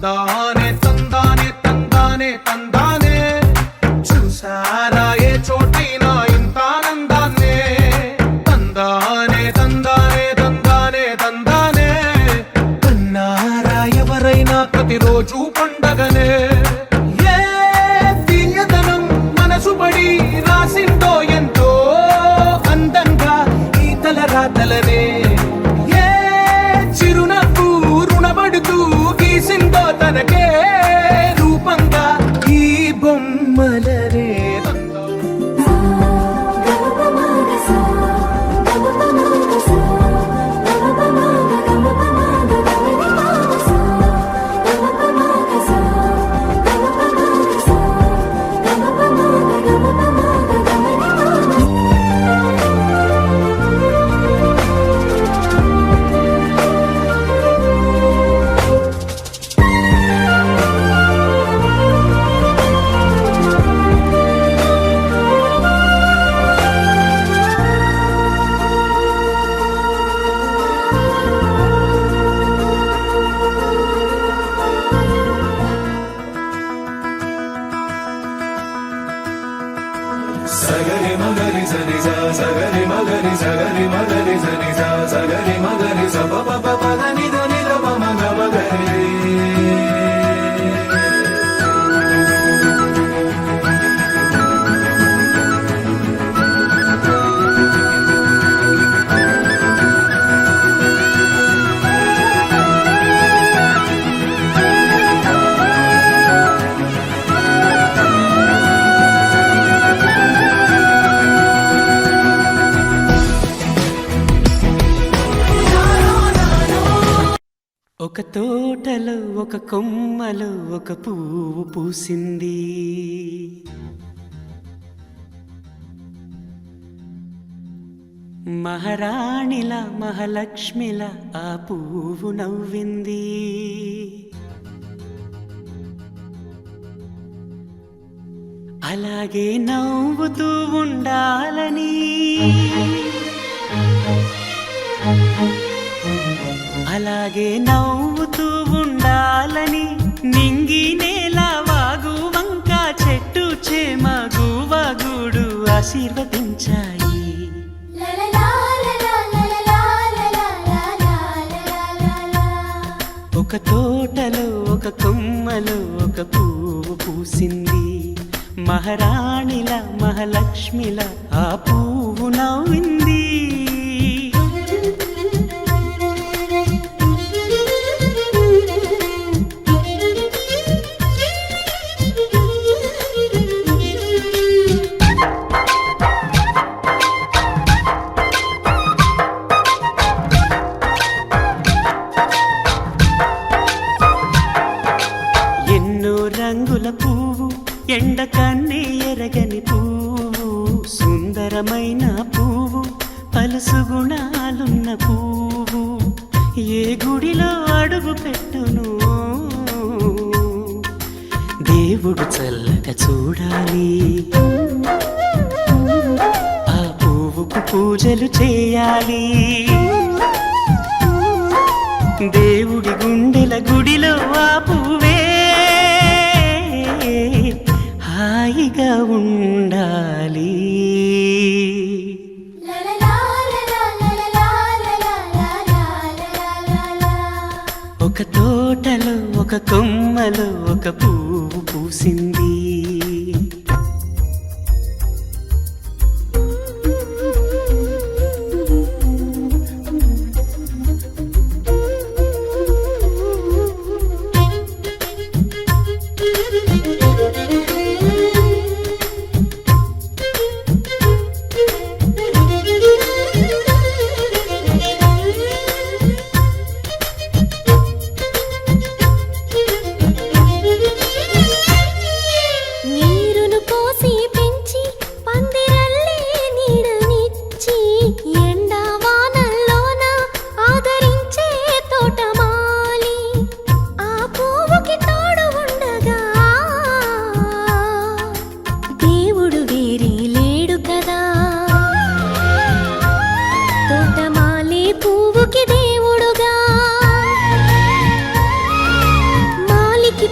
తందానే తందానే తందానే తందానే చూసారా ఏ చోటైనా ఇంత ఆనందాన్నే తందానే తందానే తందానే తందానే కన్నారా ఎవరైనా ప్రతిరోజు పండగనే ఏ తీయదనం మనసుబడి రాసిందో ఎంతో అందంగా ఈ తలరాతలనే ఏ చిరునవ్వు రుణపడుతూ గీసిందో తనకే రూపంగా ఈ బొమ్మలనే సగరి మగరి సని సా సగరి మగరి సగరి మగరి సని సా సగరి మగరి స ప ప ప ద ని ద ని ద ప మ గ మ గ రి ఒక తోటలో ఒక కొమ్మలో ఒక పువ్వు పూసింది మహారాణిలా మహాలక్ష్మిలా ఆ పువ్వు నవ్వింది అలాగే నవ్వుతూ ఉండాలని అలాగే నవ్వుతూ ఉండాలని నింగి నేల వాగు వంక చెట్టు చేమ గువగూడు ఆశీర్వదించాయి ఒక తోటలో ఒక కొమ్మలో ఒక పువ్వు పూసింది మహారాణిల మహాలక్ష్మిల ఆ పువ్వు నవ్వింది రంగుల పువ్వు ఎండ కన్నే ఎరగని పువ్వు సుందరమైన పువ్వు పలుసు గుణాలున్న పువ్వు ఏ గుడిలో అడుగు పెట్టును దేవుడు చల్లగా చూడాలి ఆ పువ్వుకు పూజలు చేయాలి దేవుడి గుండెల గుడిలో ఆ పువ్వే హాయిగా ఉండాలి ఒక తోటలో ఒక కొమ్మలో ఒక పువ్వు పూసింది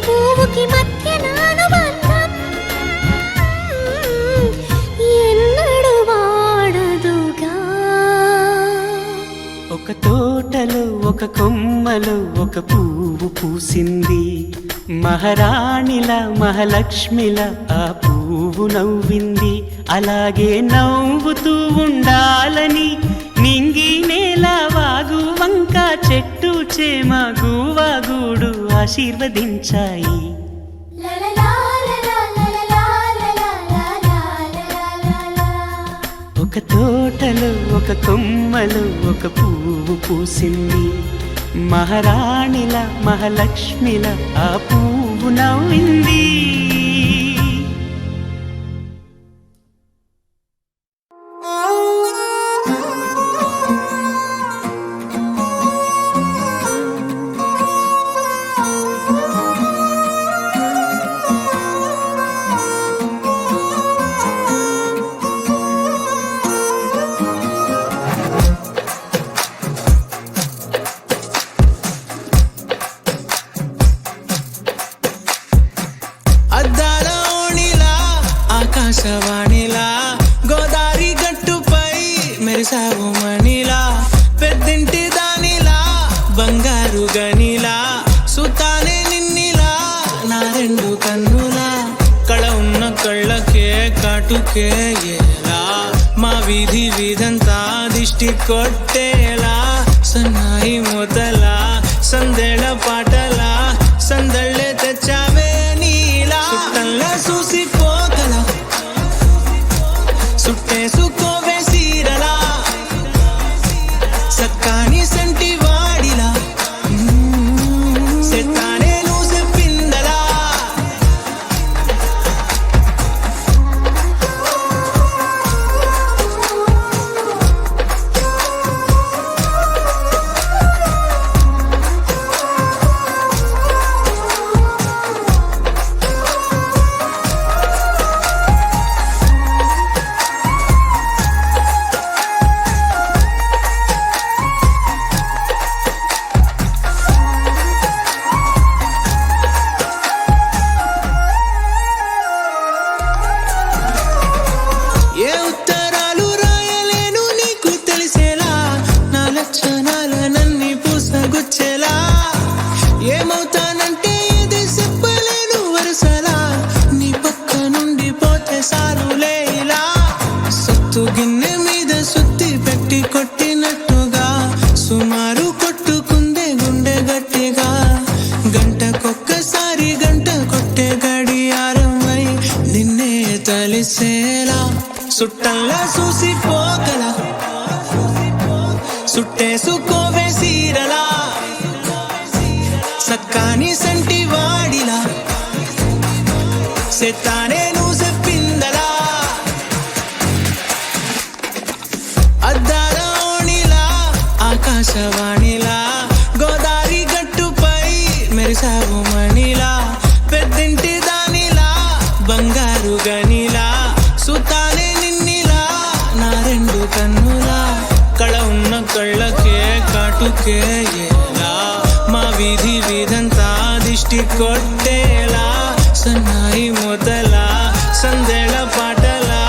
పువ్వుకి మధ్య నానుబంధం ఎన్నడు వాడదుగా. ఒక తోటలో ఒక కొమ్మలో ఒక పువ్వు పూసింది, మహారాణిలా మహాలక్ష్మిలా ఆ పువ్వు నవ్వింది. అలాగే నవ్వుతూ ఉండాలని నింగి నేల వాగు వంక చెట్టు చేమ గువాగూడు ఆశీర్వదించాయి. ఒక తోటలో ఒక కొమ్మలో ఒక పువ్వు పూసింది, మహారాణిల మహాలక్ష్మిల ఆ పువ్వు నవ్వింది. ఆకాశవాణిలా గోదారి గట్టుపై మెరిసావు మణిలా, పెద్దింటి దానిలా బంగారు గనిలా, సుతానే నిన్నిలా నా రెండు కన్నులా, కళ ఉన్న కళ్ళకే కాటుకే ఎలా, మా వీధి వీధంతా దిష్టి కొట్టేలా, సన్నాయి మూతలా సందేళ పాటలా సందళ్ళే తెచ్చావే నీలా, చుట్టంలా చూసిపోగల సుట్టేసుకోవే సీరలా, సక్కాని సంటి వాడిలా సెత్తానే నువ్వు చెప్పిందలా. ఏ ఉత్తరాలు రాయలేను నీకు తెలిసేలా, నా లక్షణాలనన్నీ పూసగుచ్చేలా, ఏమవుతానంటే ఇది చెప్పలేను వరుసలా, నీ పక్క నుండి పోతే సారులే ఇలా, సత్తు గిన్నె మీద సుత్తి పెట్టి కొట్టినట్టుగా సుమారు కొట్టుకుందే గుండె గట్టిగా, గంటకొక్కసారి గంట కొట్టే గడియారమై నిన్నే తలిసేలా, సుట్టల్లా చూసిపోగల సుట్టేసుకోవే సీరలా, సక్కాని సంటి వాడిలా సెత్తానే నువ్వు చెప్పిందలా. అద్దాల ఓణిలా ఆకాశవాణిలా గోదారి గట్టుపై మెరిసావు మణిలా, పెద్దింటి దానిలా బంగారు గనిలా, సుతానే నిన్నిలా నా రెండు కన్నులా, కళ ఉన్న కళ్ళకే కాటుకే ఎలా, మా వీధి వీధంతా దిష్టి కొట్టేలా, సన్నాయి మూతలా సందేళ పాటలా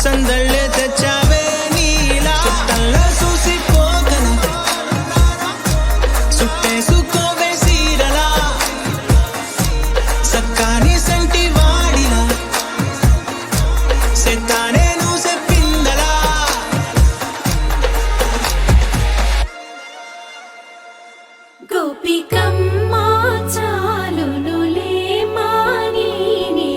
సందళ్ళే తెచ్చావే నీలా, చుట్టంలా చూసిపోగల సుట్టేసుకోవే సీరలా, సక్కాని సంటి వాడిలా సెత్తానే నువ్వు చెప్పిందలా. గోపికమ్మ చాలునులే మాని నీ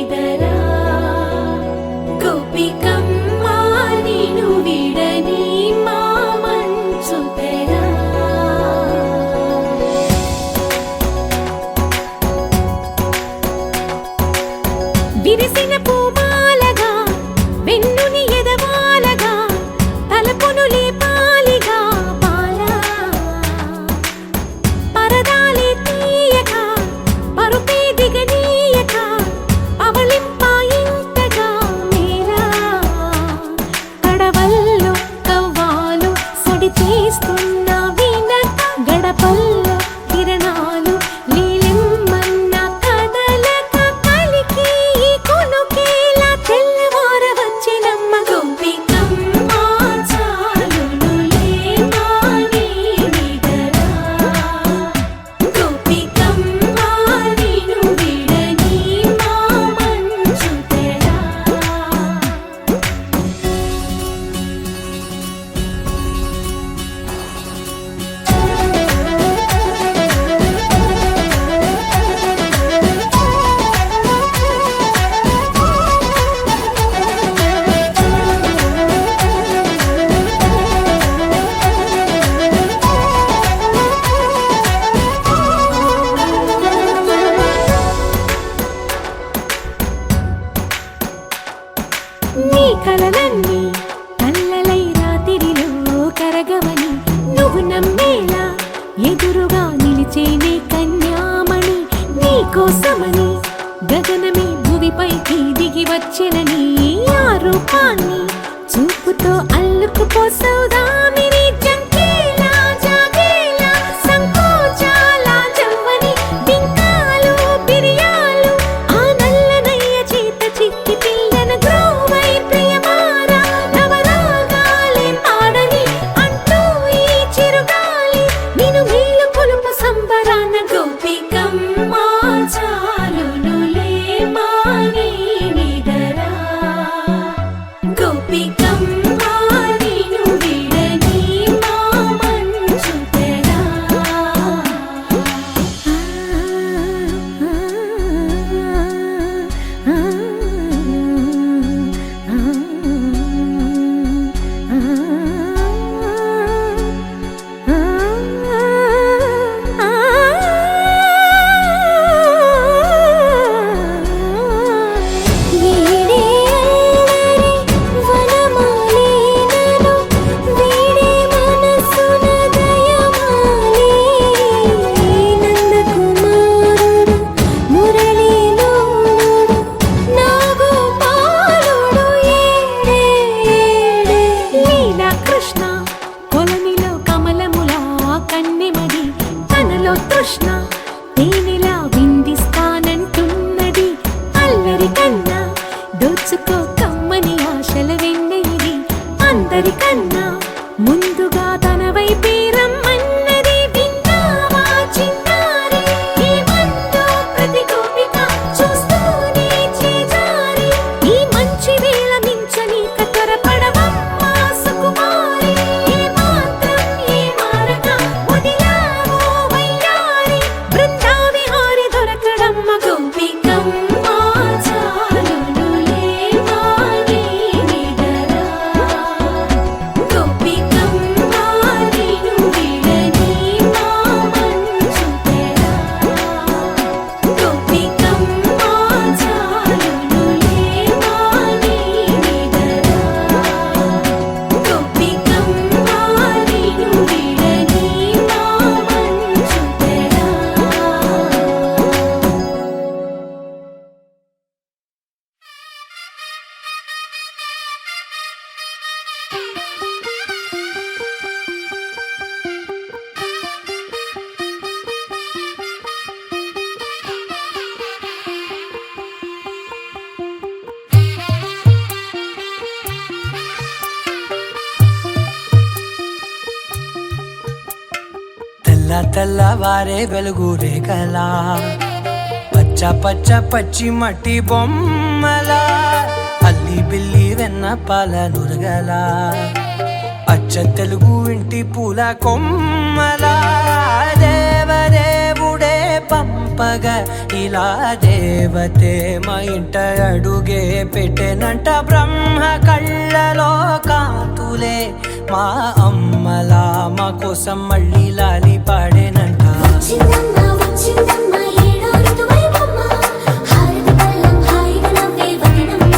కోసమని గగనమే భువిపైకి దిగి వచ్చెనని ఆ రూపాన్ని చూపుతో అల్లుకుపోసౌదామిని జంకేలా జాగేలా సంకోచాల జవ్వని బింకాలు బిరియాలు ఆ నల్లనయ్య చేత చిక్కి పిల్లన గ్రోవై ప్రియమారా నవరాగాలే పాడని అంటూ ఈ చిరుగాలి నిన్ను మేలు కొలుపు సంబరాన గోపికమ్మ చాలునులే మాని నిదరా గోపికమ్మ నిన్ను విడని మా మంచు తెరా వీడే అల్లరి వనమాలినలో వీడే మనసున దయమాలి నందకుమారుడు మురళీలోలుడు నాగోపాలుడు ఏడే లీలా కృష్ణ కొలనిలో కమలములా కన్నెమది తనలో తృష్ణ తేనెలా విందిస్తానంటున్నది అల్లరి కన్నా దోచుకో కమ్మని ఆశల వెన్నెయిది అందరికన్నా ముందుగా తన వైపే రమ్మన్నది విన్నావా చిన్నారి ఏమందో ప్రతి గోపిక చూస్తూనే చేజారి ఈ మంచి వేళ మించని కతరపడవమ్మ సుకుమారి ఏ మాత్రం ఏ మారక వదిలావో వయ్యారి బృందావిహారి దొరకడమ్మ గోపికమ్మ చాలునులే మాని నిదరా గోపికమ్మ నిన్ను విడని మా మంచు తెరా గోపికమ్మ చాలునులే మాని నిదరా గోపికమ్మ నిన్ను విడని మా మంచు తెరా తెల్ల తెల్లవారే వెలుగు రేఖలా పచ్చ పచ్చ పచ్చి మట్టి బొమ్మలా అల్లి బిల్లి వెన్న పాల నురగలా అచ్చ తెలుగు ఇంటి పూల కొమ్మలా దేవదేవుడే పంపగా ఇలా దేవతే మా ఇంట అడుగే పెట్టెనంట బ్రహ్మ కళ్ళలో కాతులే మా అమ్మలా మా కోసం మళ్ళీ లాలి పాడేనంట వచ్చిందమ్మ వచ్చిందమ్మ ఏడో ఋతువైవమ్మ హారతి పళ్ళం హాయిగా నవ్వే వదనమ్మ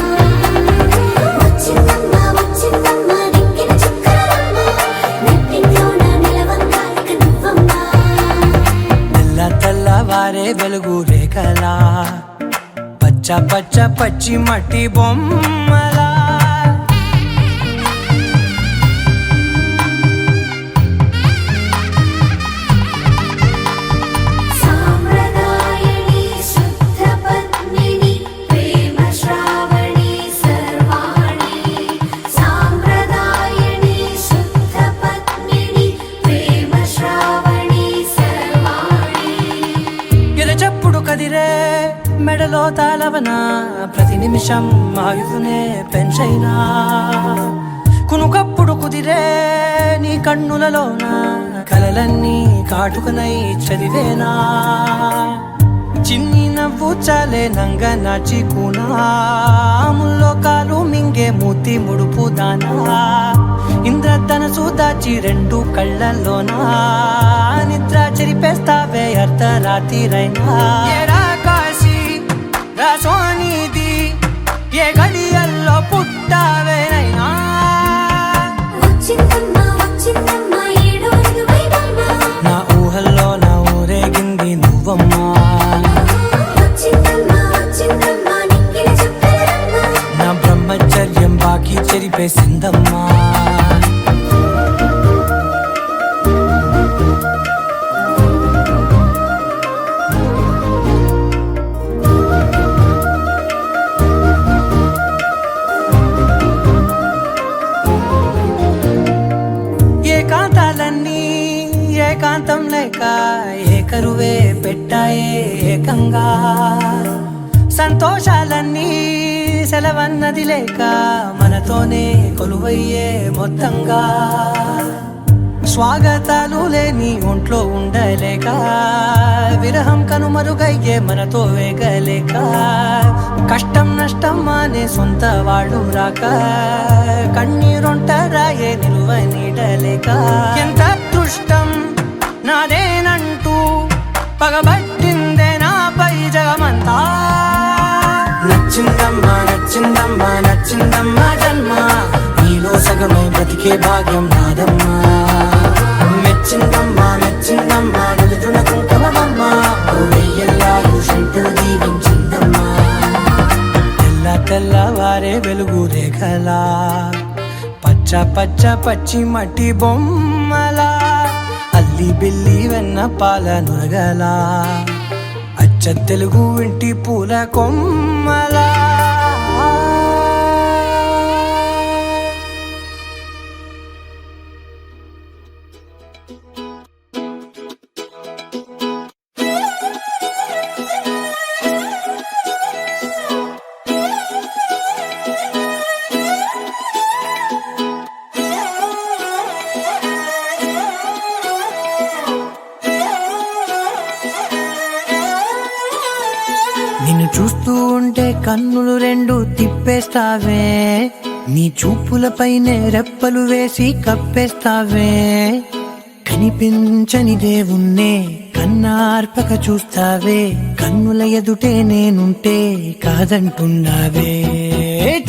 వచ్చిందమ్మ వచ్చిందమ్మ నెక్కిన చుక్కలమ్మ నెట్టింట్లోన నిలవంగా ఇక నువ్వమ్మ తెల్ల తెల్లవారే వెలుగు రేఖలా పచ్చ పచ్చ పచ్చి మట్టి బొమ్మలా సాంప్రదాయని శుద్ధ పద్మిని ప్రేమ శ్రావణి సర్వాణి సాంప్రదాయని శుద్ధ పద్మిని ప్రేమ శ్రావణి సర్వాణి ఎరచప్పుడు కదిరే మెడలో తాళవన ప్రతి నిమిషం ఆయువునే పెంచైనా కునుకప్పుడు కుదిరే నీ కన్నులలోన కలలన్నీ కాటుకనై చదివేనా చిన్ని నవ్వు చాలే నంగ నాచి కూనాముల్లో కాలు మింగే మూతి ముడుపు దానా ఇంద్రధనసు దాచి రెండు కళ్ళల్లోనా నిద్ర చెరిపేస్తావే అర్ధరాత్రిరైనా ఏడా కాశీ రాసోనిది ఏ గడియల్లో పుట్టావేనైనా వచ్చిందమ్మ వచ్చిందమ్మ ఏడో ఋతువైవమ్మ నా ఊహల్లో నా ఊరేగింది నువ్వమ్మా ఏకాంతం లేక ఏకరువే పెట్టాయే ఏకంగా సంతోషాలన్నీ సెలవన్నది లేక మనతోనే కొలువయ్యే మొత్తంగా స్వాగతాలు లేని ఒంట్లో ఉండలేక విరహం కనుమరుగయ్యే మనతో వేగలేక కష్టం నష్టం అనే సొంత వాడు రాక కన్నీరొంటరాయే నిలువ నీడలేక ఎంత అదృష్టం నాదేనంటూ పగబట్టిందే నాపై జగమంతా నచ్చిందమ్మా నచ్చిందమ్మా నచ్చిందమ్మా జన్మ నీలో సగమై బ్రతికే భాగ్యం నాదమ్మా మెచ్చిందమ్మా మెచ్చిందమ్మా నలుతున్న కుంకుమమ్మా వెయ్యల్లాలు శంకరు దీవించిందమ్మా తెల్ల తెల్లవారే వెలుగు రేఖలా పచ్చ పచ్చ పచ్చి మట్టి బొమ్మలా అల్లి బిల్లి వెన్న పాల నురగలా అచ్చ తెలుగు ఇంటి పూల కొమ్మలా నిన్ను చూస్తూ ఉంటే కన్నులు రెండు తిప్పేస్తావే నీ చూపులపైనే రెప్పలు వేసి కప్పేస్తావే కనిపించని దేవుణ్ణే కన్నార్పక చూస్తావే కన్నుల ఎదుటే నేనుంటే కాదంటున్నావే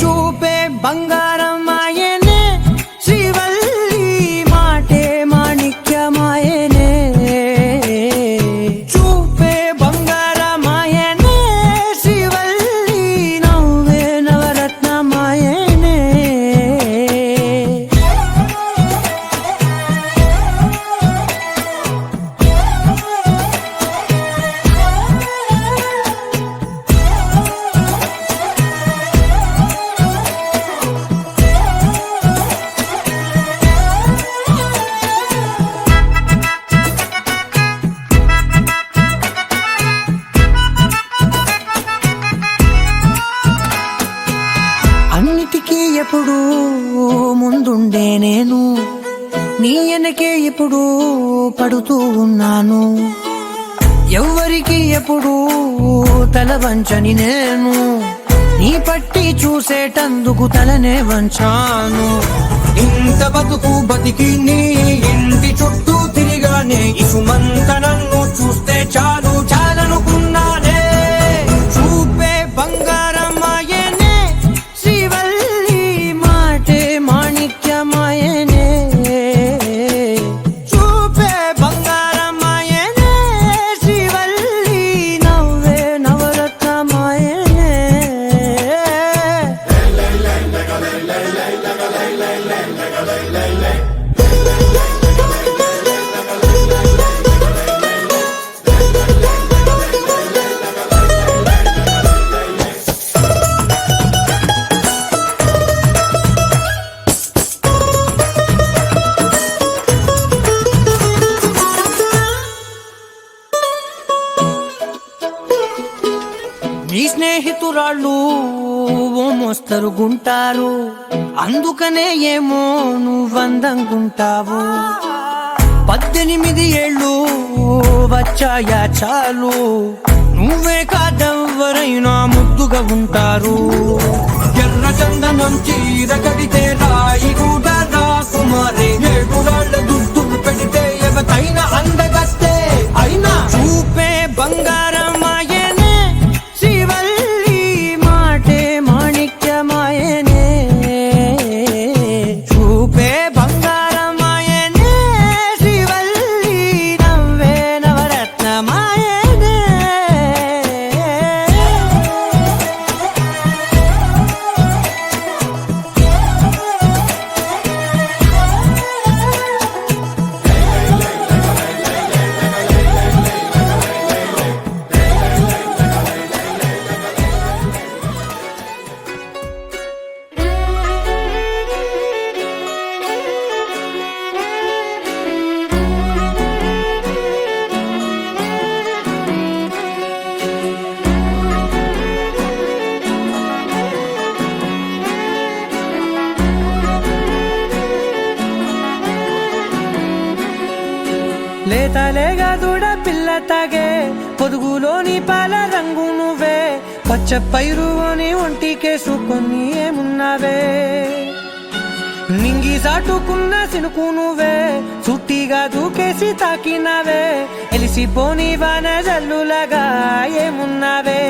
చూపే బంగారం ఆయనే శ్రీవల్లి మాటే మాణిక్యమాయనే చూపే బంగారమాయనే శ్రీవల్లి నవ్వే నవరత్నమాయనే అన్నిటికీ ఎప్పుడు ముందుండే నేను నీ వెనకే ఎప్పుడు పడుతూ ఉన్నాను ఎవ్వరికి ఎప్పుడు తల వంచని నేను నీ పట్టి చూసేటందుకు తలనే వంచాను ఇంత బతుకు బతికి నీ ఇంటి చుట్టూ తిరిగానే ఇసుమంత నన్ను చూస్తే చాలు చాలనుకున్నానే చూపే బంగారమాయనే శ్రీవల్లి మాటే మాణిక్యమాయనే చూపే బంగారమాయనే శ్రీవల్లి నవ్వే నవరత్నమాయనే నీ స్నేహితురాళ్ళు ఓ మోస్తరు గుంటారు అందుకనే ఏమో నువ్వందంగుంటావు 18 ఏళ్ళు వచ్చాయా చాలు నువ్వే కాదెవ్వరైనా ముద్దుగా ఉంటారు ఎర్ర చందనం చీర కడితే రాయి కూడా రాకుమారే 7 రాళ్ళ దుద్దులు పెడితే ఎవతైనా అందగత్తే అయినా చూపే బంగారమాయనే శ్రీవల్లి మాటే మాణిక్యమాయనే చూపే బంగారమాయనే శ్రీవల్లి నవ్వే నవరత్నమాయనే లేతలేగా దూడ పిల్ల తాగే పొదుగులోని పాల రంగు నువ్వే పచ్చ పైరుని ఒంటికేసుకొని ఏమున్నావే నింగి సాటుకున్న సినుకు నువ్వే చుట్టిగా దూకేసి తాకినావే ఎలిసిపోని వాన జల్లులగా ఏమున్నావే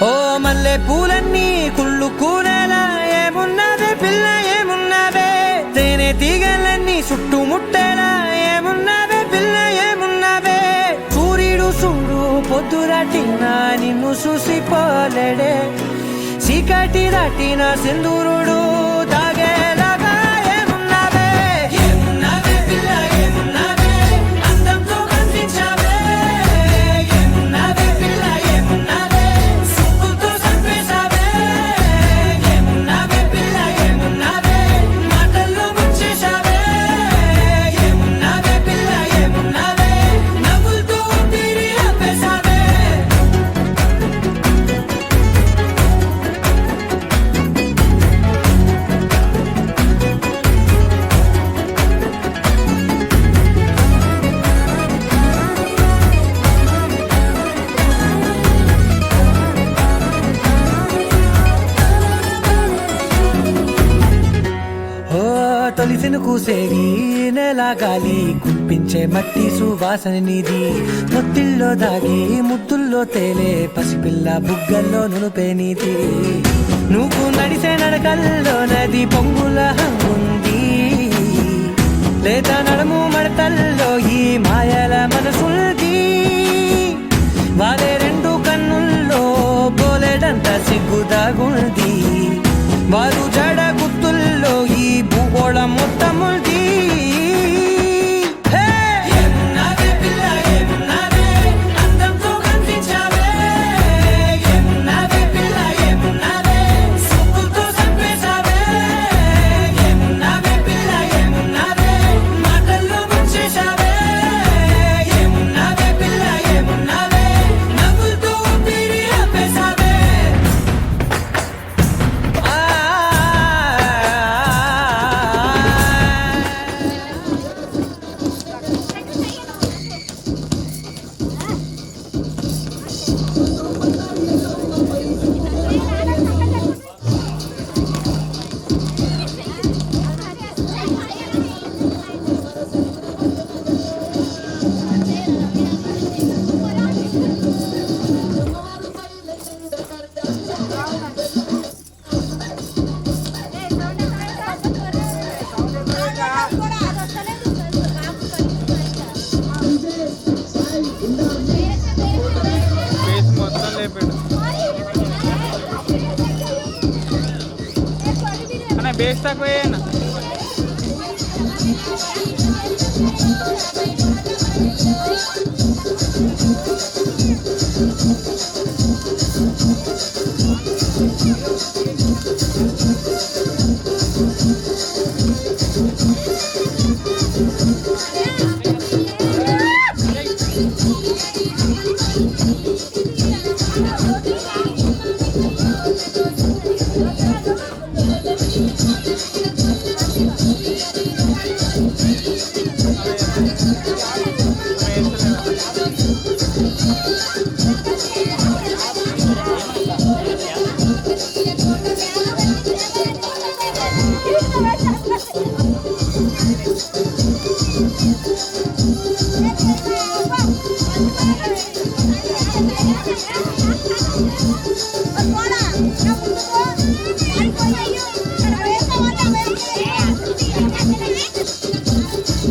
ఓ మల్లె పూలన్నీ కుళ్ళు కూరేలా ఏమున్నావే పిల్ల ఏమున్నావే తేనె తీగలన్నీ చుట్టుముట్టేలా ఏమున్నావే పిల్ల ఏమున్నావే సూర్యుడు చూడు పొద్దురాటిన నిన్ను చూసిపోలేడే చీకటి దాటిన సింధూరుడు తాగేలాగా ఏమున్నావే ఏమున్నావే పిల్ల ఏమున్నావే అందంతో కనిపించావే ఏమున్నావే పిల్ల ఏమున్నావే సిగ్గుతో చంపేశావే ఏమున్నావే పిల్ల ఏమున్నావే మాటల్లో ముంచేశావే ఏమున్నావే పిల్ల ఏమున్నావే నవ్వులతో ఊపిరి ఆపేశావే తొలిసిన కూసేరి నెల గాలి కుప్పించే మట్టి సువాసన నీది పొత్తిల్లో దాగి ముద్దుల్లో తేలే పసిపిల్ల బుగ్గల్లో నునుపే నీది నువ్వు నడిసే నడకల్లో నది పొంగుల హంగుంది లేత నడుము మడతల్లో ఈ మాయల మనసుంది వారే రెండు కన్నుల్లో బోలెడంత సిగ్గుదాగుంది వారు జడ గుర్తుల్లో ఈ భూగోళం మొత్తముంది ఏమున్నావే పిల్ల ఏమున్నావే అందంతో కనిపించావే ఏమున్నావే పిల్ల ఏమున్నావే సిగ్గుతో చంపేశావే ఏమున్నావే పిల్ల ఏమున్నావే మాటల్లో ముంచేశావే ఏమున్నావే పిల్ల ఏమున్నావే నవ్వులతో ఊపిరి ఆపేశావే బేస్ తక్కువ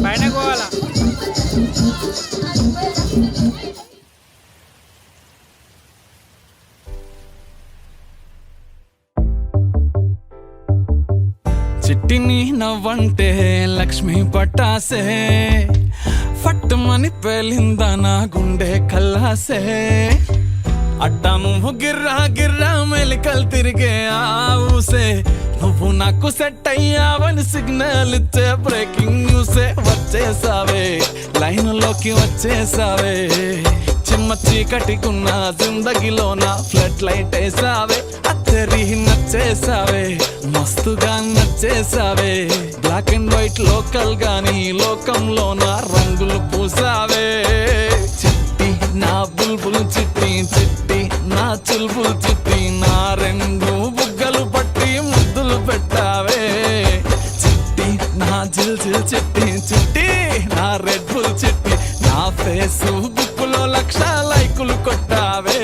పైన పోవాలా చిట్టిని నవ్వంటే లక్ష్మి పట్టాసే ఫట్టుమని పేలిందా నా గుండె కల్లాసే అట్టా నువ్వు గిర్రా గిర్రా మెలికలు తిరిగే ఆవుసే నువ్వు నాకు సెట్ అయ్యావని సిగ్నల్ ఇచ్చే బ్రేకింగ్ న్యూసే వచ్చేసావే లైన్ లోకి వచ్చేసావే చిమ్మ చీకటికున్న జిందగీలో నా ఫ్లడ్ లైట్ వేసావే అత్తరి నచ్చేసావే మస్తుగా నచ్చేసావే బ్లాక్ అండ్ వైట్ లోకల్ గాని లోకంలో నా రంగులు పూసావే చిట్టి నా బుల్బుల్ చిట్టి చిట్టి నా చుల్బుల్ చిట్టి నా రెండు బుగ్గలు పట్టి ముద్దులు పెట్టావే చిట్టి నా జిల్ జిల్ చిట్టి చిట్టి నా రెడ్ బుల్ చిట్టి నా ఫేస్బుక్ లో 1,00,000 లైకులు కొట్టావే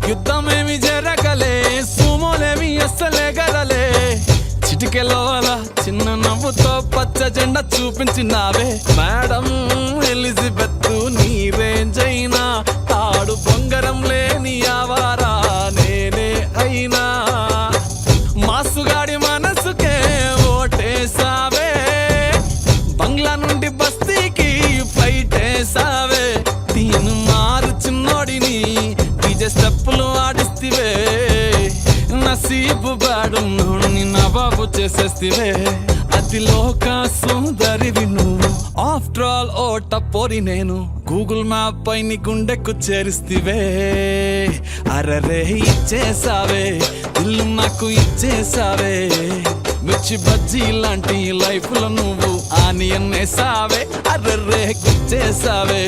యుద్ధమేమి జరగలే సుమోలేమి అస్సలే గదలే చిటికెలో అలా చిన్న నవ్వుతో పచ్చ జెండా చూపించినావే మేడం ఎలిజబెత్ నీ రేంజ్ అయినా తాడు బొంగరం లేని ఆవారా నేనే అయినా మాసుగాడి మనసుకే ఓటేసావే బంగ్లా నుండి బస్తీకి ఫ్లైట్ వేసావే తీను మారు చిన్నోడిని డీజే స్టెప్పులు ఆడిస్తివే నసీబు బాడు నోడిని నవాబు చేసేస్తివే అతి లోక సుందరివి నువ్వు ఆఫ్టర్ ఆల్ ఓ టపోరి నేను గూగుల్ మ్యాప్ పై నీ గుండెకు చేరిస్తివే అరరే ఇచ్చేసావే ఇల్లు నాకు ఇచ్చేసావే మిర్చి బజ్జీ లాంటి లైఫ్ లో నువ్వు ఆనియన్ వేసావే అర్రే గుచ్చేసావే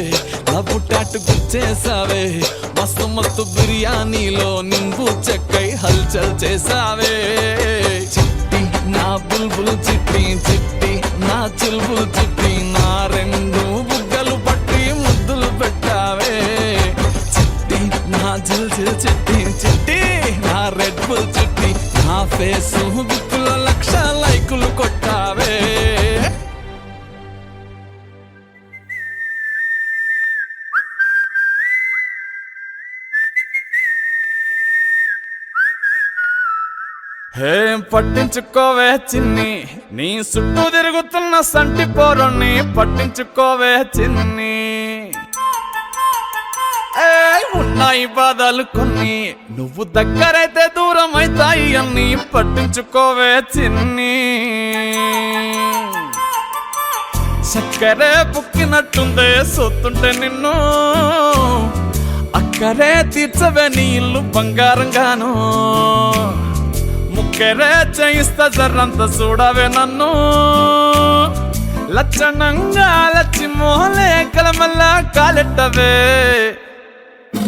లవ్వు టాటు గుచ్చేసావే మస్తు మస్తు బిర్యానీలో నింబు చెక్కై హల్చల్ చేసావే చిట్టి నా బుల్బుల్ చిట్టి చిట్టి నా చుల్బుల్ చిట్టి నా రెండు బుగ్గలు పట్టి ముద్దులు పెట్టావే చిట్టి నా జిల్ జిల్ చిట్టి చిట్టి నా రెడ్ బుల్ చిట్టి నా ఫేస్బుక్ లో 1,00,000 లైకులు కొట్టావే ఏం పట్టించుకోవే చిన్ని నీ చుట్టూ తిరుగుతున్న సంటి పోరుణ్ణి పట్టించుకోవే చిన్ని ఉన్నాయి బాధలు కొన్ని నువ్వు దగ్గరైతే దూరం అవుతాయి అన్ని పట్టించుకోవే చిన్ని చక్కరే పుక్కినట్టుందే సొత్తుంటే నిన్ను అక్కరే తీర్చవే నీ ఇల్లు బంగారంగాను ముక్కరే చేయిస్తా జర్రంత చూడవే నన్ను లచ్చనంగా లచ్చి మోహలే కలమల్లా కాలెట్టవే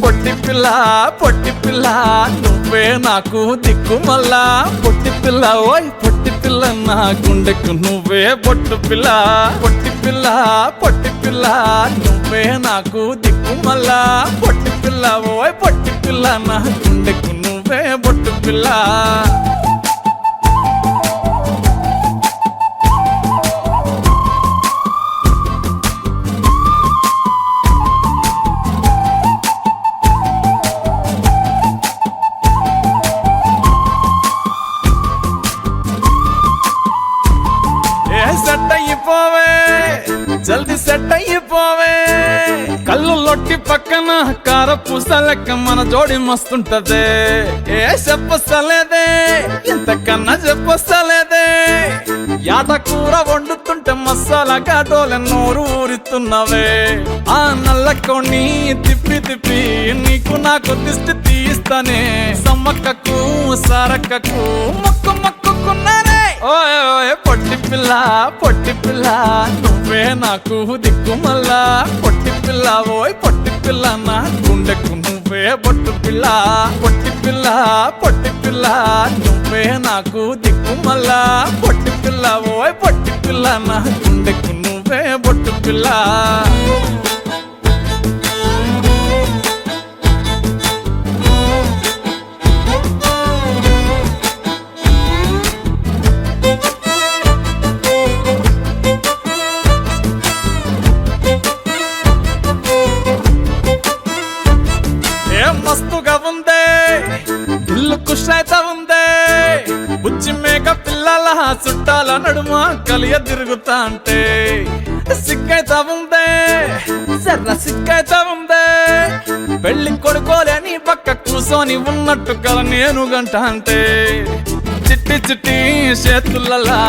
పొట్టి పిల్ల నువ్వే నాకు దిక్కు మళ్ళా పొట్టి పిల్ల ఓయ్ పొట్టి పిల్ల నా గుండెకు నువ్వే బొట్టు పిల్ల పొట్టి పిల్ల నువ్వే నాకు దిక్కు మళ్ళా పొట్టి పిల్ల ఓయ్ పొట్టి పిల్ల నా గుండెకు నువ్వే బొట్టు పిల్ల సెట్ అయిపోవే జల్దీ సెట్ అయిపోవే కళ్ళు లొట్టి పక్కన కార పూసలెక్క మన జోడి మస్తుంటదే ఏ చెప్పలేదే ఇంతకన్నా చెప్పలేదే యాట కూర వండుతుంటే మసాలా కాటోలే నోరు ఊరిస్తున్నవే ఆ నల్లకొని తిప్పి తిప్పి నీకు నాకు దిష్టి తీస్తానే సమ్మక్కకు సారక్కకు మొక్కు మొక్కుకున్నానే ఓయ్ ఓయ్ పొట్టి పిల్ల నువ్వే నాకు దిక్కు మళ్ళా పొట్టి పిల్ల ఓయ్ పొట్టి పిల్ల నా గుండెకు నువ్వే బొట్టు పిల్ల పొట్టి పిల్ల నువ్వే నాకు దిక్కు మళ్ళా పొట్టి పిల్ల ఓయ్ పొట్టి పిల్ల నా గుండెకు నువ్వే బొట్టు పిల్ల మంచి మేక పిల్లల చుట్టాల నడుమ కలియ తిరుగుతా అంటే సిగ్గైతా ఉందే సర్ర సిగ్గైతా ఉందే పెళ్లి కొడుకోలేని పక్క కూసోని ఉన్నట్టు కల నేను గంట అంటే చిట్టి చిట్టి చేతులలా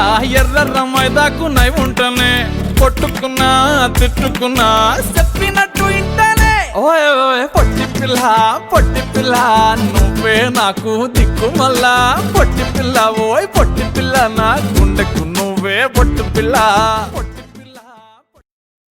ఎర్ర మైదాకు నై ఉంటనే కొట్టుకున్నా తిట్టుకున్నా చెప్పినట్టు ఇంటనే ఓయ్ ఓయ్ పొట్టి పిల్ల నువ్వే నాకు దిక్కు మళ్ళా పొట్టి పిల్ల ఓయ్ పొట్టి పిల్ల నా గుండెకు నువ్వే పొట్టు పిల్ల